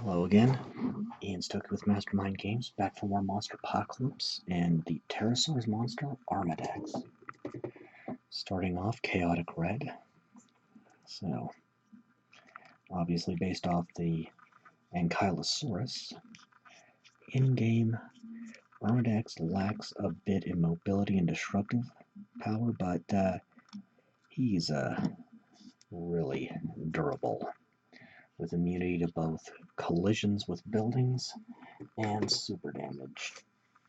Hello again, Ian Stokey with Mastermind Games, back for more Monsterpocalypse and the Terrasaurs monster, Armodax. Starting off, Chaotic Red. So, obviously based off the Ankylosaurus. In-game, Armodax lacks a bit in mobility and destructive power, but he's really durable, with immunity to both collisions with buildings and super damage,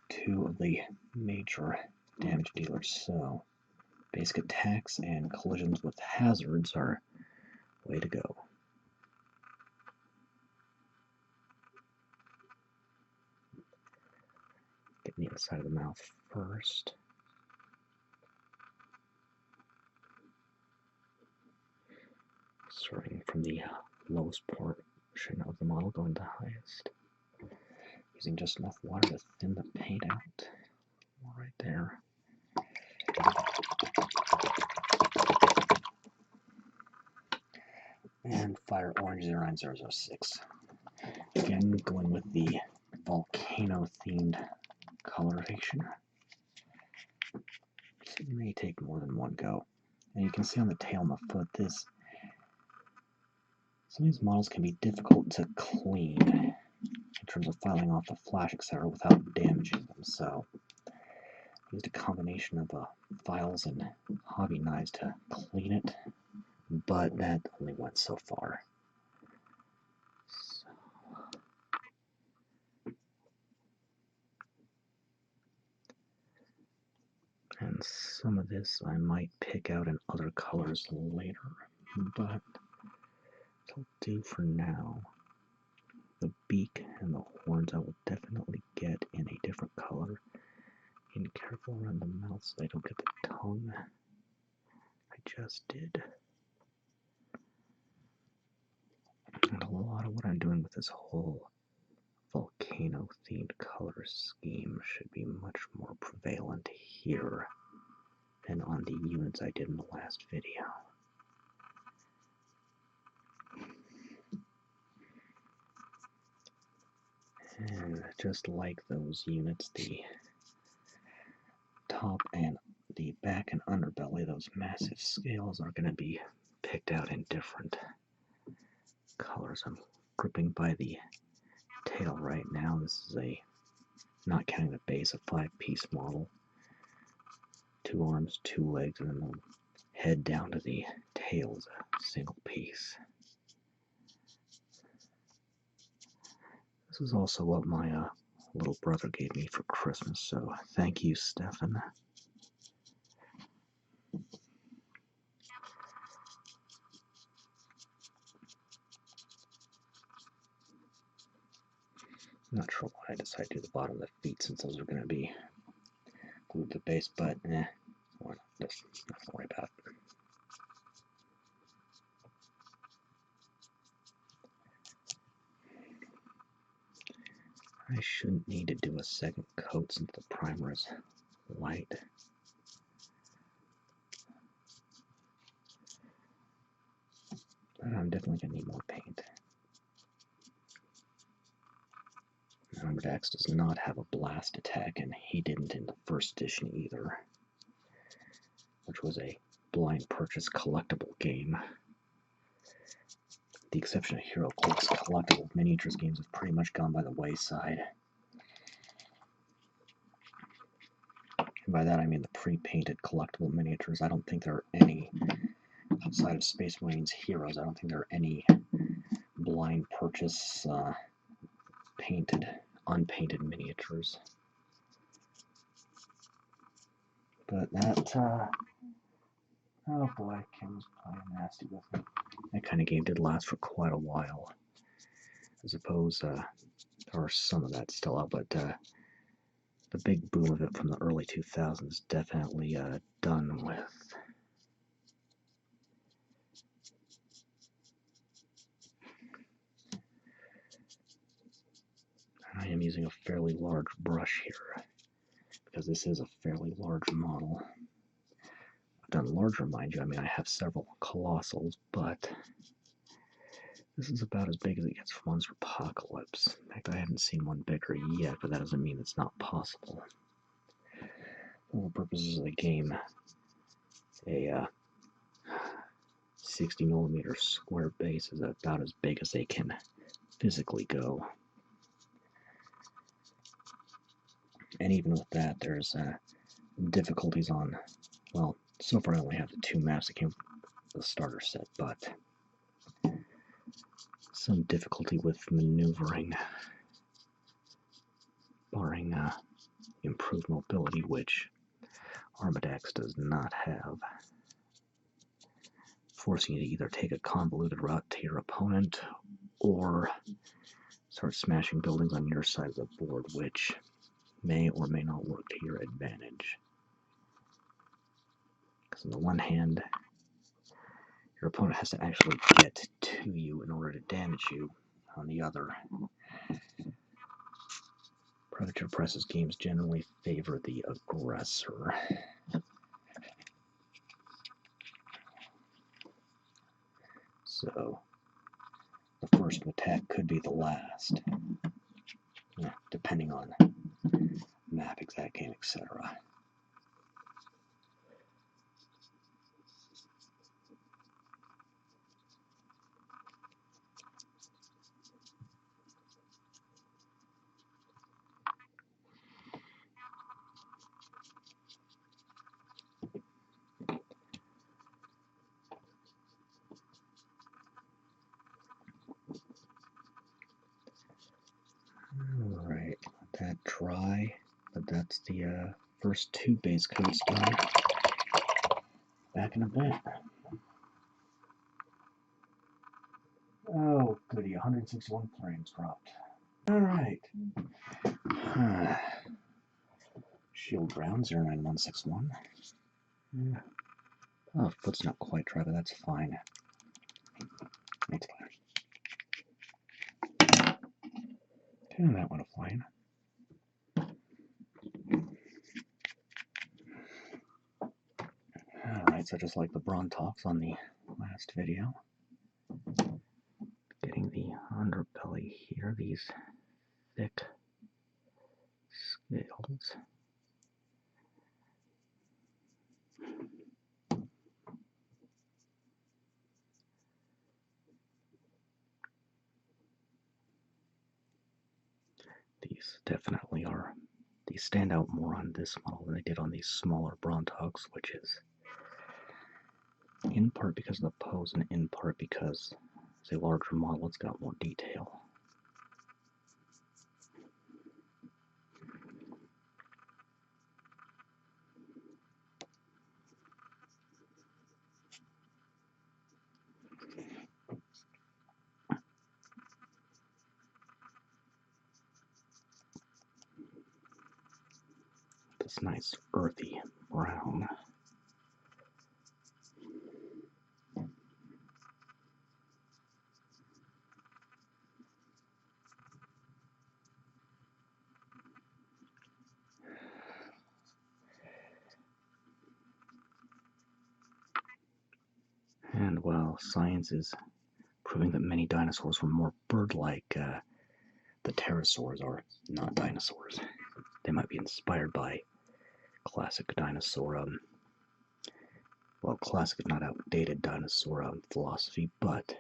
two of the major damage dealers. So basic attacks and collisions with hazards are way to go. Getting the inside of the mouth first. Starting from the lowest portion of the model, going to the highest. Using just enough water to thin the paint out. Right there. And Fire Orange 09006. Again, going with the volcano-themed coloration. It may take more than one go. And you can see on the tail and the foot, some of these models can be difficult to clean in terms of filing off the flash, etc., without damaging them. So I used a combination of files and hobby knives to clean it, but that only went so far. And some of this I might pick out in other colors later, but it'll do for now. The beak and the horns I will definitely get in a different color. Being careful around the mouth so they don't get the tongue. I just did. And a lot of what I'm doing with this whole volcano-themed color scheme should be much more prevalent here than on the units I did in the last video. And just like those units, the top and the back and underbelly, those massive scales, are going to be picked out in different colors. I'm gripping by the tail right now. This is not counting the base, a 5-piece model. 2 arms, 2 legs, and then the head down to the tail is a single piece. This is also what my little brother gave me for Christmas, so thank you, Stefan. I'm not sure why I decided to do the bottom of the feet, since those are going to be glued to the base, but nothing to worry about. I shouldn't need to do a second coat since the primer is light. But I'm definitely going to need more paint. Armodax does not have a blast attack, and he didn't in the first edition either, which was a blind purchase collectible game. The exception of HeroClix, collectible miniatures games have pretty much gone by the wayside. And by that I mean the pre-painted collectible miniatures. I don't think there are any, outside of Space Marines Heroes, I don't think there are any blind purchase unpainted miniatures. But that, oh boy, Kim was playing nasty with me. That kind of game did last for quite a while. I suppose there are some of that still out, but the big boom of it from the early 2000s definitely done with. I am using a fairly large brush here, because this is a fairly large model. I've done larger, mind you. I mean, I have several colossals, but This is about as big as it gets for Monsterpocalypse. In fact, I haven't seen one bigger yet, but that doesn't mean it's not possible. For the purposes of the game, a 60mm square base is about as big as they can physically go. And even with that, there's difficulties on, well, so far I only have the 2 maps that came with the starter set, but some difficulty with maneuvering, barring improved mobility, which Armodax does not have, forcing you to either take a convoluted route to your opponent or start smashing buildings on your side of the board, which may or may not work to your advantage. Because on the one hand, your opponent has to actually get to you in order to damage you. On the other, Predator Press's games generally favor the aggressor. So, the first attack could be the last, depending on map, exact game, etc. Alright, let that dry, but that's the first 2 base coats done. Back in a bit. Oh, goody, 161 frames dropped. Alright. Shield ground 09161. Yeah. Oh, foot's not quite dry, but that's fine. Next clear. Okay, that went flying. Alright, so just like the Brontox on the last video, getting the underbelly here, these thick scales. These definitely are, these stand out more on this model than they did on these smaller Brontox, which is in part because of the pose and in part because it's a larger model, it's got more detail. This nice earthy brown. And while science is proving that many dinosaurs were more bird-like, the Terrasaurs are not dinosaurs. They might be inspired by classic dinosaur, well, classic if not outdated dinosaur philosophy, but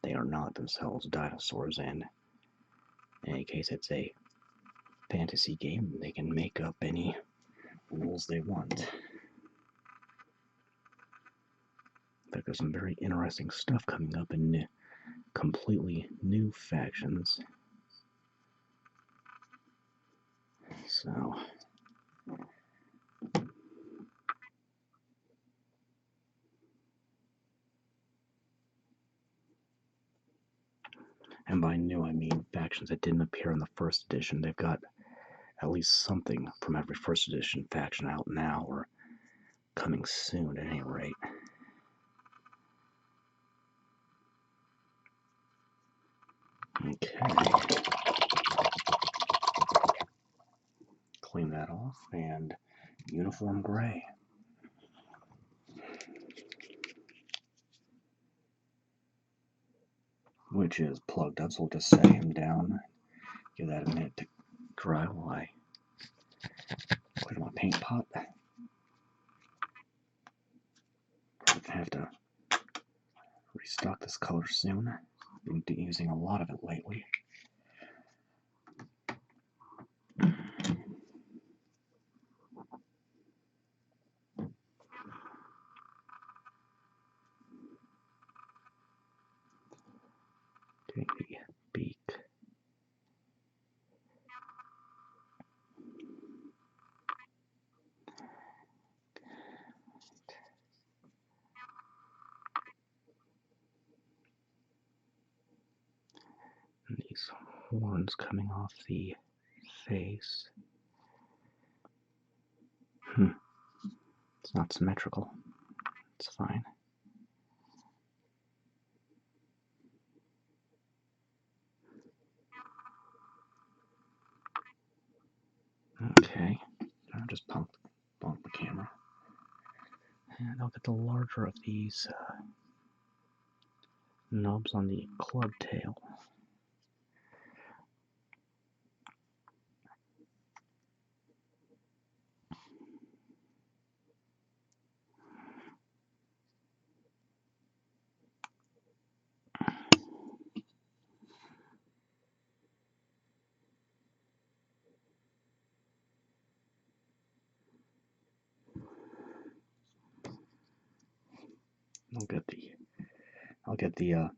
they are not themselves dinosaurs, and in any case, it's a fantasy game. They can make up any rules they want. In fact, there's some very interesting stuff coming up in completely new factions. So, and by new I mean factions that didn't appear in the first edition. They've got at least something from every first edition faction out now, or coming soon at any rate. Okay. Clean that off, and uniform gray. which is plugged up, so we'll just set him down. Give that a minute to dry while I clear my paint pot. I have to restock this color soon. Been using a lot of it lately. Getting the beak. And these horns coming off the face. It's not symmetrical. It's fine. Okay, I'll just bump the camera. And I'll get the larger of these nubs on the club tail. I'll get the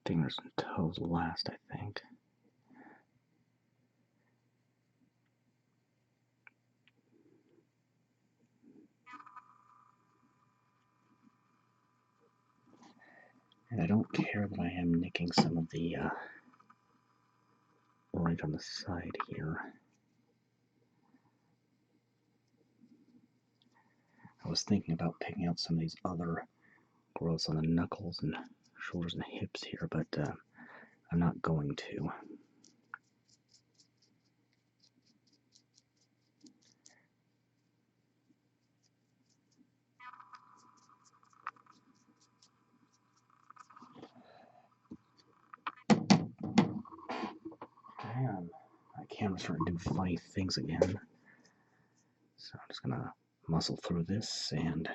fingers and toes last, I think. And I don't care that I am nicking some of the orange on the side here. I was thinking about picking out some of these other growths on the knuckles and shoulders and hips here, but I'm not going to. Damn, my camera's starting to do funny things again. So I'm just gonna muscle through this and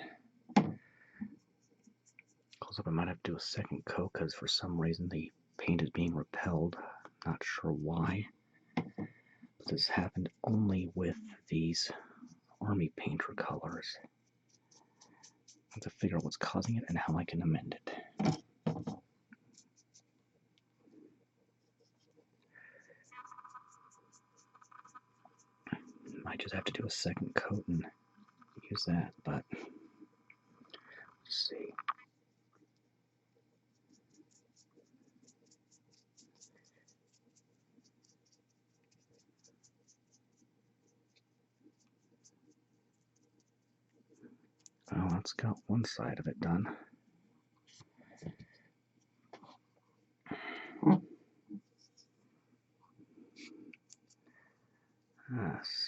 close up. I might have to do a second coat because for some reason the paint is being repelled. Not sure why. But this happened only with these army painter colors. I have to figure out what's causing it and how I can amend it. Might just have to do a second coat and use that, but let's see. Oh, that's got one side of it done.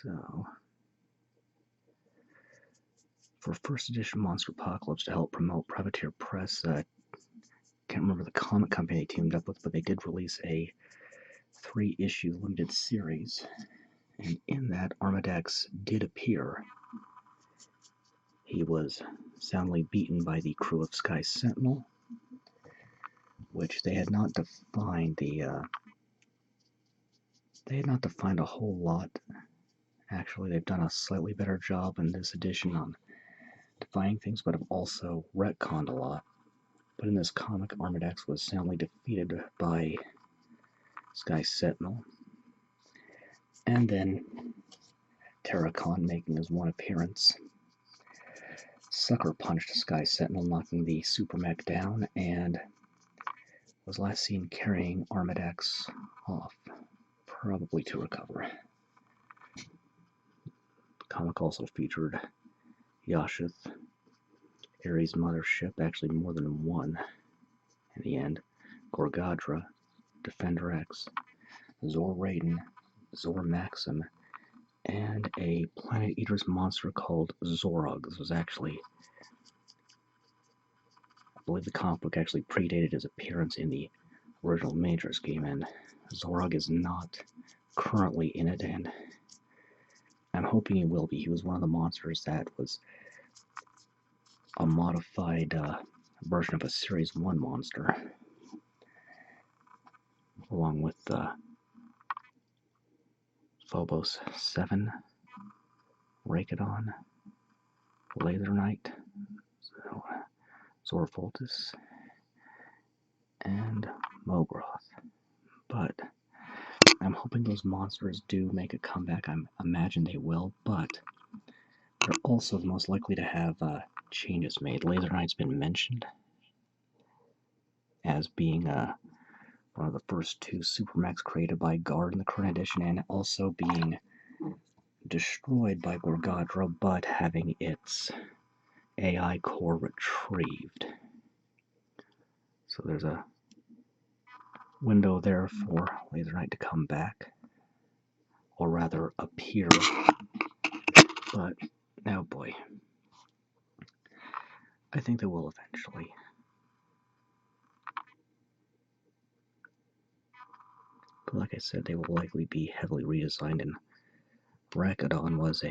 So for first edition Monsterpocalypse to help promote Privateer Press, can't remember the comic company they teamed up with, but they did release a 3-issue limited series, and in that Armodax did appear. He was soundly beaten by the crew of Sky Sentinel, which they had not defined a whole lot. Actually, they've done a slightly better job in this edition on defining things, but have also retconned a lot. But in this comic, Armodax was soundly defeated by Sky Sentinel. And then Terracon making his one appearance. Sucker punched Sky Sentinel, knocking the super mech down, and was last seen carrying Armodax off, probably to recover. The comic also featured Yashith, Ares' mothership, actually more than one in the end, Gorgadra, Defender X, Zor Raiden, Zor Maxim, and a Planet Eater's monster called Zorog. This was actually believe the comic book actually predated his appearance in the original Matrix game, and Zorog is not currently in it, and I'm hoping he will be. He was one of the monsters that was a modified version of a Series 1 monster, along with Phobos 7, Rakadon, Laser Knight, Zorfoltis, and Mogroth. But I'm hoping those monsters do make a comeback. I imagine they will, but they're also most likely to have changes made. Laser Knight's been mentioned as being one of the first two Supermechs created by Guard in the current edition, and also being destroyed by Gorgadra, but having its AI core retrieved. So there's a window there for Laser Knight to come back, or rather appear, but oh boy, I think they will eventually. But like I said, they will likely be heavily redesigned, and Rakadon was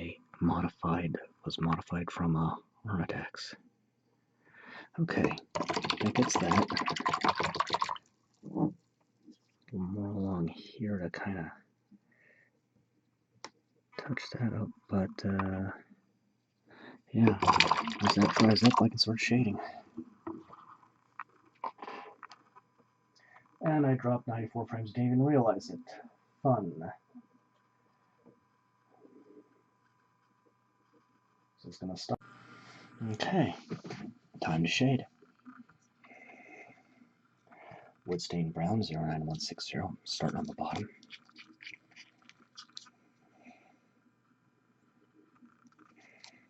modified from Armodax. Okay, that gets that. A little more along here to kind of touch that up, but yeah, as that dries up, I can start shading. And I dropped 94 frames, didn't even realize it. Fun. So it's gonna stop. Okay, time to shade. Woodstain Brown 09160, starting on the bottom.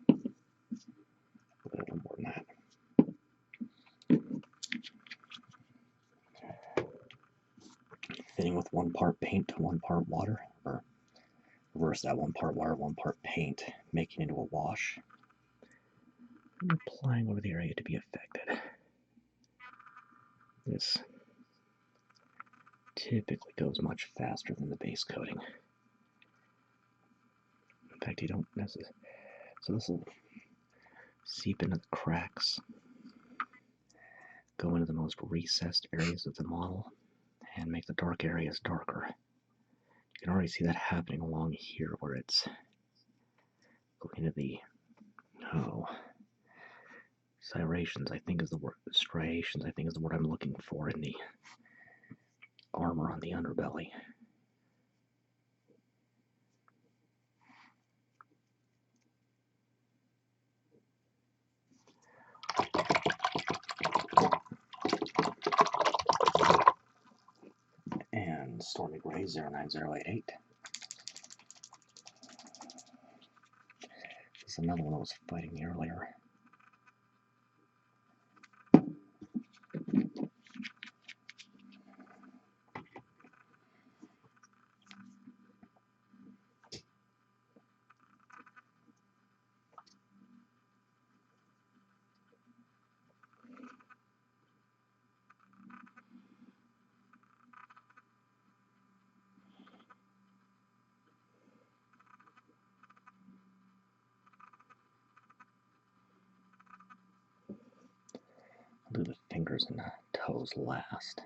A little more than that. Fitting with 1 part paint to 1 part water, or reverse that, 1 part water, 1 part paint, making it into a wash. And applying over the area to be affected. This typically goes much faster than the base coating. In fact, you don't necessarily. So this will seep into the cracks, go into the most recessed areas of the model, and make the dark areas darker. You can already see that happening along here where it's going into the striations, I think is the word. Striations, I think, is the word I'm looking for in the armor on the underbelly. And Stormy Gray 09088. This is another one I was fighting earlier. I'll do the fingers and the toes last.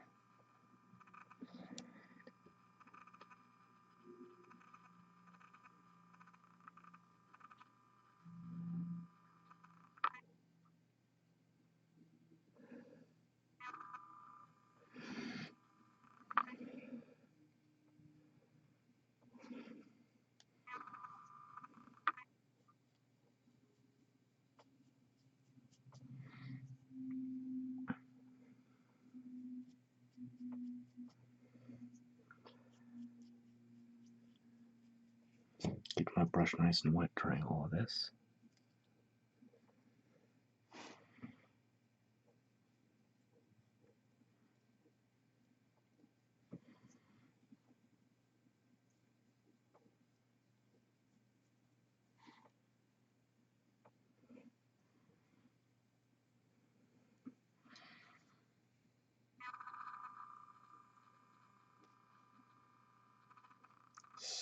Keep my brush nice and wet during all of this.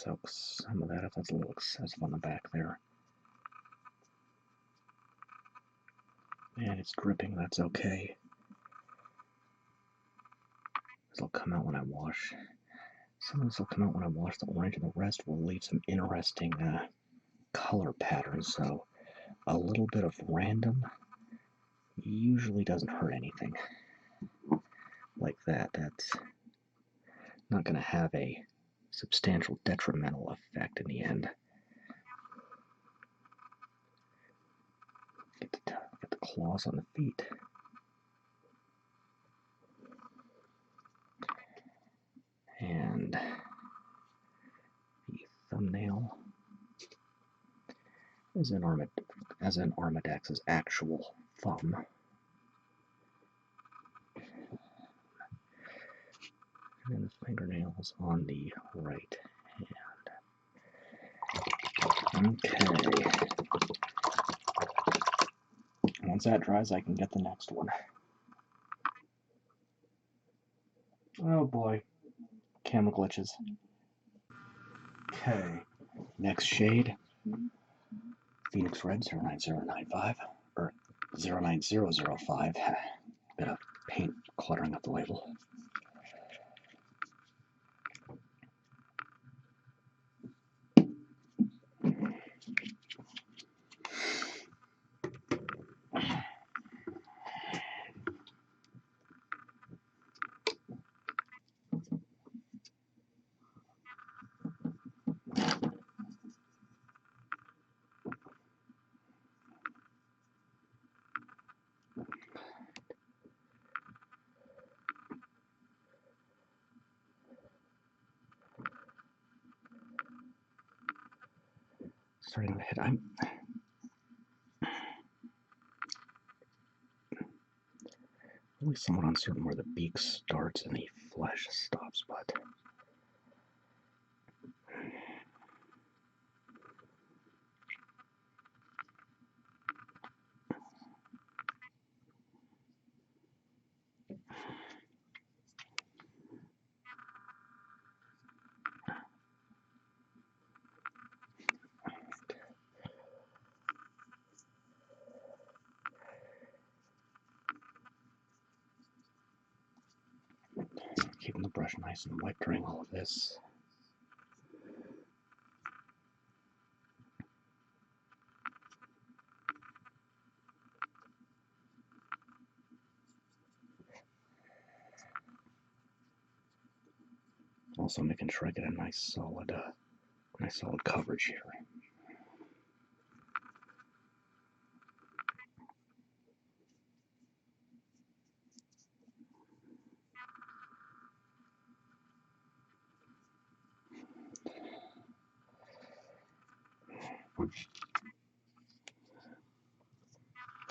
soak some of that if that's a little excessive on the back there. And it's dripping, that's okay. This will come out when I wash. Some of this will come out when I wash the orange, and the rest will leave some interesting color patterns. So a little bit of random usually doesn't hurt anything. Like that, that's not going to have a substantial detrimental effect in the end. Get the claws on the feet. And the thumbnail is an Armodax's actual thumb. And the fingernails on the right hand. Okay. Once that dries, I can get the next one. Oh boy. Camera glitches. Okay. Next shade. Phoenix Red 09095. Or 09005. Bit of paint cluttering up the label. Starting on the head, I'm really somewhat uncertain where the beak starts and the flesh stops, but keeping the brush nice and wet during all of this. Also making sure I get a nice solid coverage here.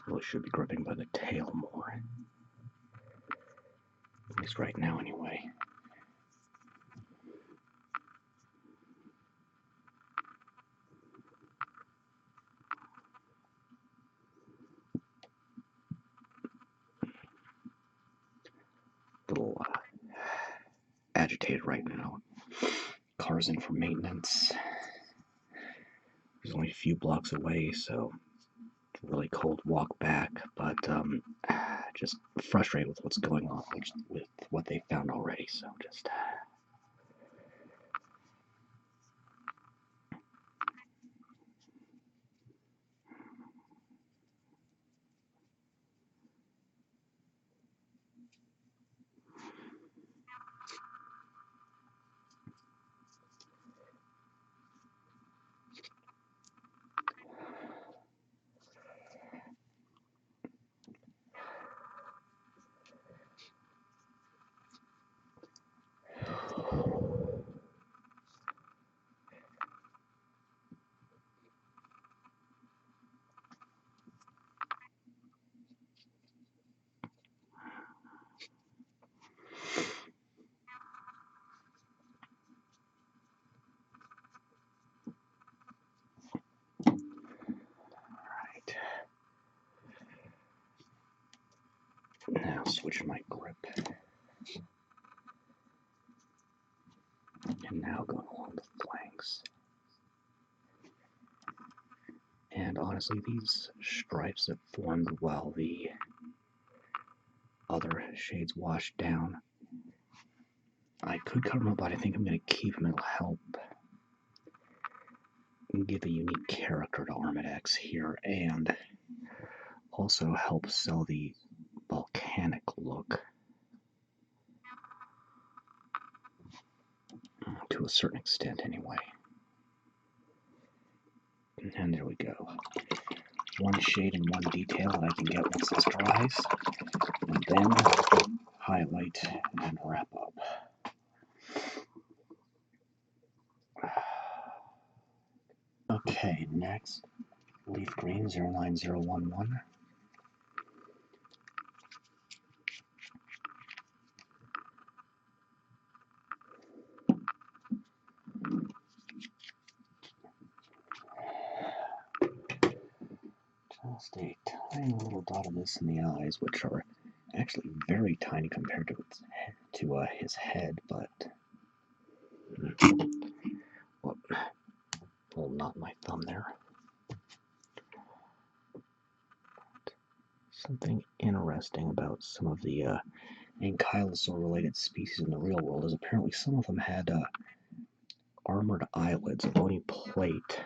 Really should be gripping by the tail more. At least right now, anyway. A little agitated right now. Car's in for maintenance. He's only a few blocks away, so it's a really cold walk back, but just frustrated with what's going on with what they found already, so just now switch my grip. And now going along the flanks. And honestly, these stripes that formed while the other shades washed down, I could cover them up, but I think I'm going to keep them. It'll help give a unique character to Armodax here, and also help sell the volcanic look to a certain extent anyway. And there we go. One shade and one detail that I can get once this dries, and then highlight and wrap up. Okay, next, leaf green 09011. Just a tiny little dot of this in the eyes, which are actually very tiny compared to his head, but well, not my thumb there. Something interesting about some of the ankylosaur-related species in the real world is apparently some of them had armored eyelids, a bony plate that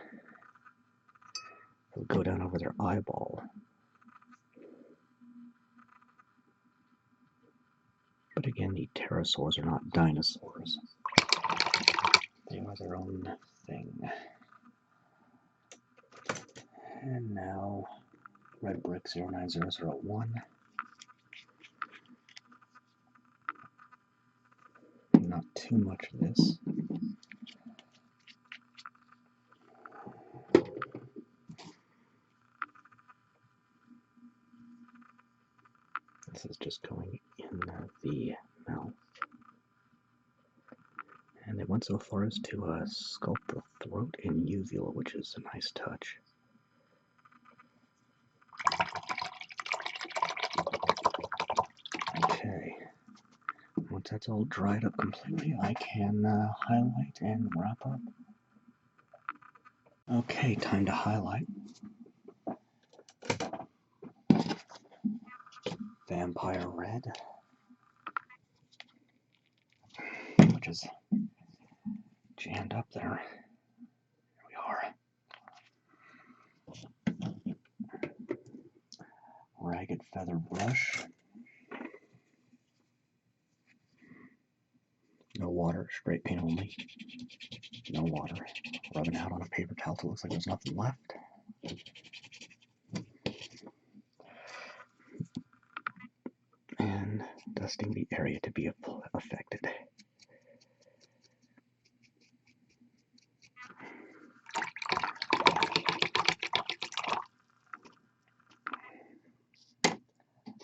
would go down over their eyeball. But again, the Terrasaurs are not dinosaurs. They are their own thing. And now, red brick 09001. Not too much of this. This is just going in the mouth. And they went so far as to sculpt the throat and uvula, which is a nice touch. Okay, once that's all dried up completely, I can highlight and wrap up. Okay, time to highlight. Vampire red, which is jammed up there. Here we are. Ragged feather brush. No water, straight paint only. No water. Rubbing out on a paper towel till it looks like there's nothing left. And dusting the area to be affected.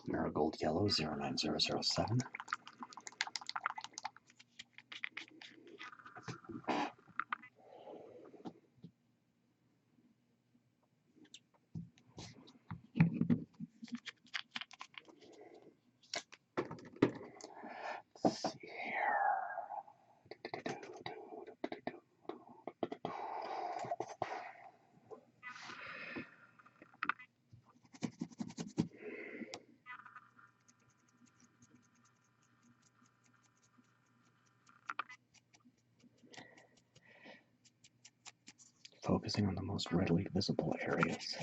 Marigold yellow 09007. Let's see here. Focusing on the most readily visible areas.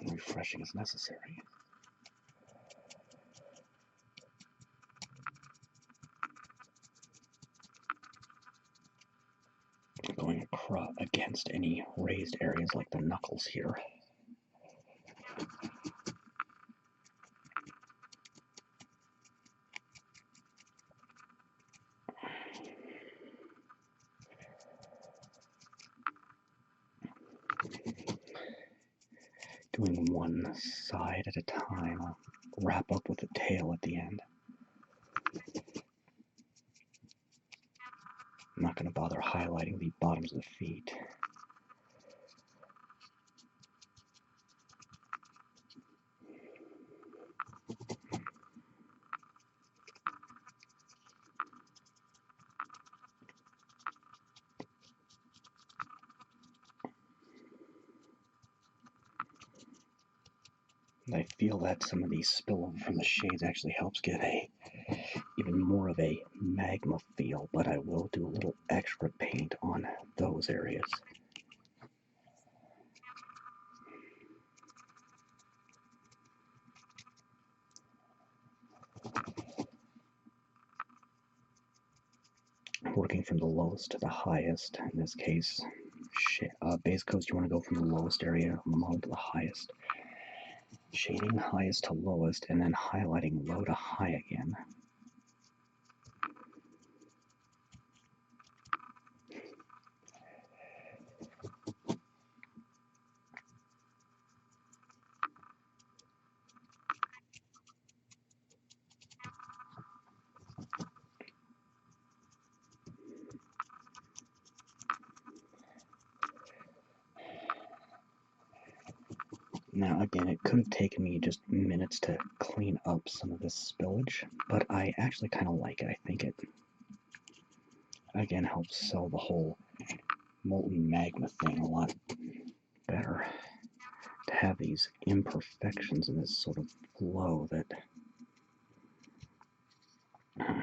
And refreshing as necessary. Going against any raised areas like the knuckles here. Doing one side at a time. I'll wrap up with the tail at the end. I'm not going to bother highlighting the bottoms of the feet. And I feel that some of these spillover from the shades actually helps get even more of a magma feel, but I will do a little extra paint on those areas. Working from the lowest to the highest. In this case, base coats, you want to go from the lowest area on the model to the highest. Shading highest to lowest, and then highlighting low to high again. Now again, it could have taken me just minutes to clean up some of this spillage, but I actually kind of like it. I think it, again, helps sell the whole molten magma thing a lot better. To have these imperfections in this sort of flow that... yeah,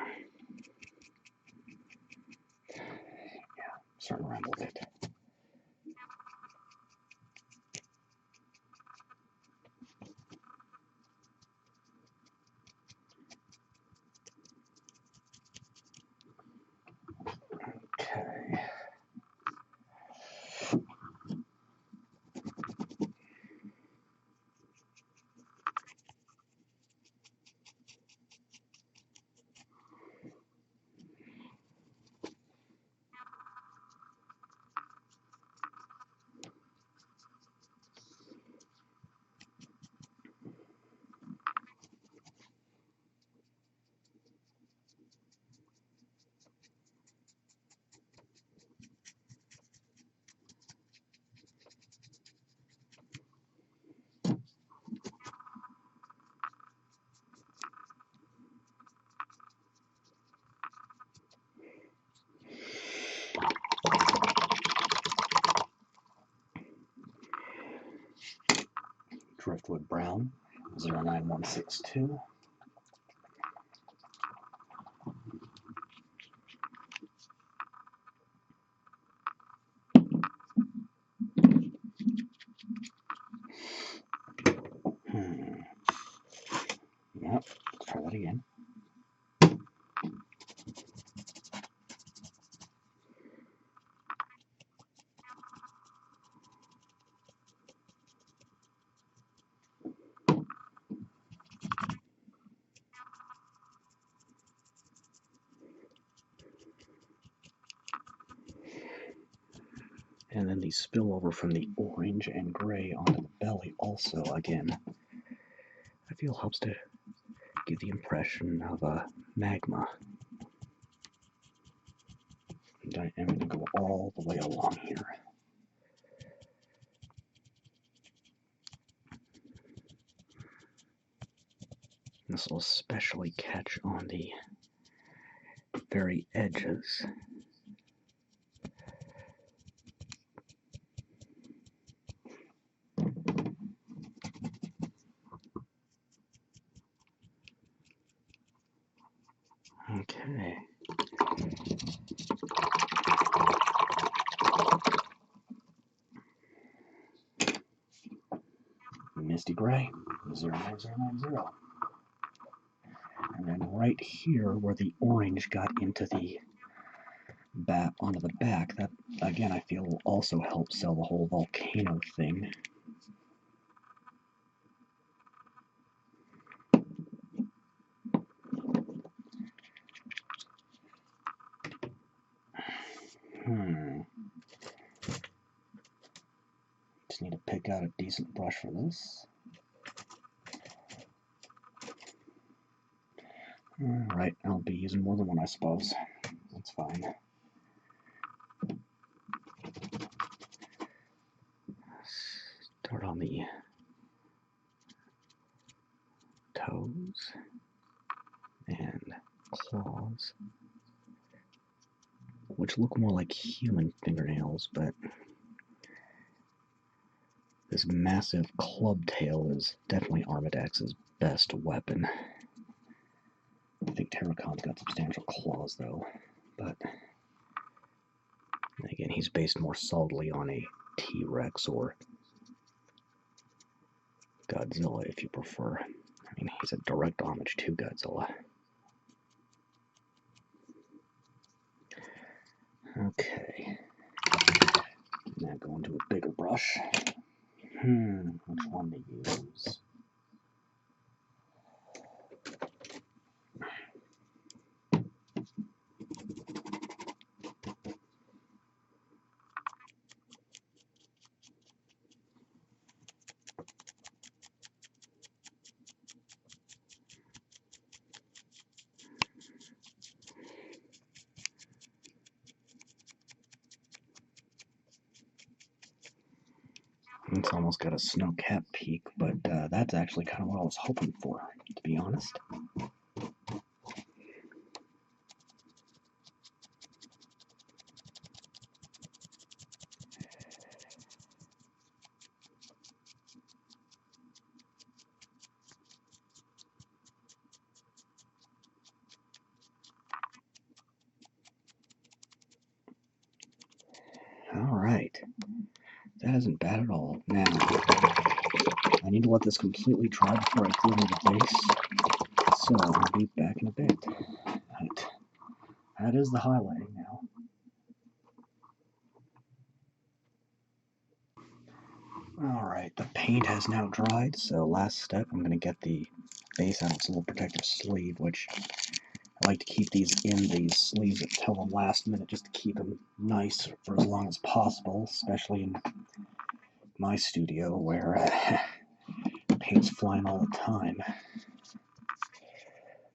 starting around a bit. Okay. Driftwood Brown, 09162. Yep, let's try that again. And then the spillover from the orange and gray onto the belly also, again, I feel helps to give the impression of magma. And I am going to go all the way along here. This will especially catch on the very edges. Okay. Misty Gray, 09090. And then right here where the orange got into the onto the back, that again I feel will also help sell the whole volcano thing. Just need to pick out a decent brush for this. Alright, I'll be using more than one, I suppose. That's fine. Start on the toes and claws, which look more like human fingernails, but This massive club tail is definitely Armodax's best weapon. I think Terracon's got substantial claws, though, but again, he's based more solidly on a T-Rex or Godzilla, if you prefer. I mean, he's a direct homage to Godzilla. Okay. Now go into a bigger brush. Which one to use? It's almost got a snow-capped peak, but that's actually kind of what I was hoping for, to be honest. Alright, that isn't bad at all. Now, I need to let this completely dry before I glue the base, so I'll be back in a bit. Right. That is the highlighting now. Alright, the paint has now dried, so last step, I'm going to get the base out of its little protective sleeve, which I like to keep these in these sleeves until the last minute just to keep them nice for as long as possible, especially in my studio where paint's flying all the time.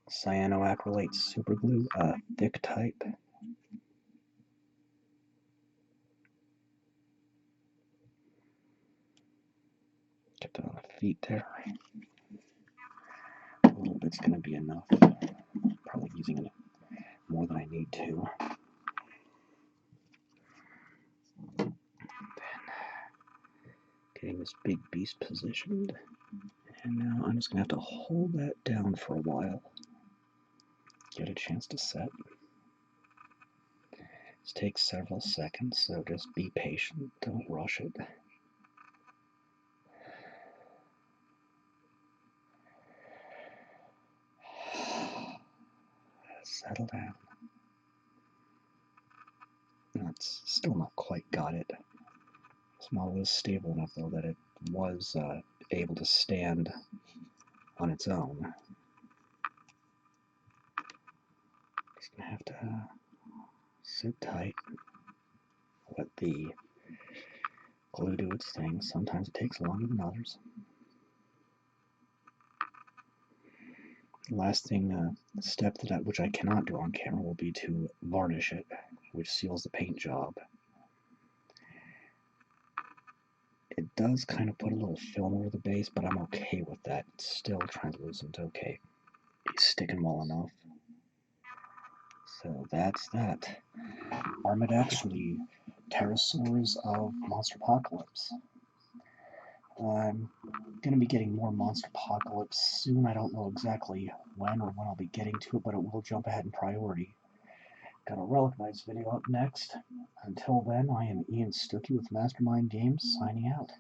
Cyanoacrylate superglue, thick type. Get that on the feet there. A little bit's going to be enough. Probably using it more than I need to. Then getting this big beast positioned. And now I'm just going to have to hold that down for a while. Get a chance to set. This takes several seconds, so just be patient. Don't rush it. Settle down. That's still not quite got it. This model is stable enough, though, that it was able to stand on its own. Just gonna have to sit tight, let the glue do its thing. Sometimes it takes longer than others. The last thing, step which I cannot do on camera will be to varnish it, which seals the paint job. It does kind of put a little film over the base, but I'm okay with that. It's still translucent, okay. It's sticking well enough. So that's that. Armodax from the Terrasaurs of Monsterpocalypse. I'm going to be getting more Monsterpocalypse soon. I don't know exactly when or when I'll be getting to it, but it will jump ahead in priority. Got a Relic Knights video up next. Until then, I am Ian Stuckey with Mastermind Games, signing out.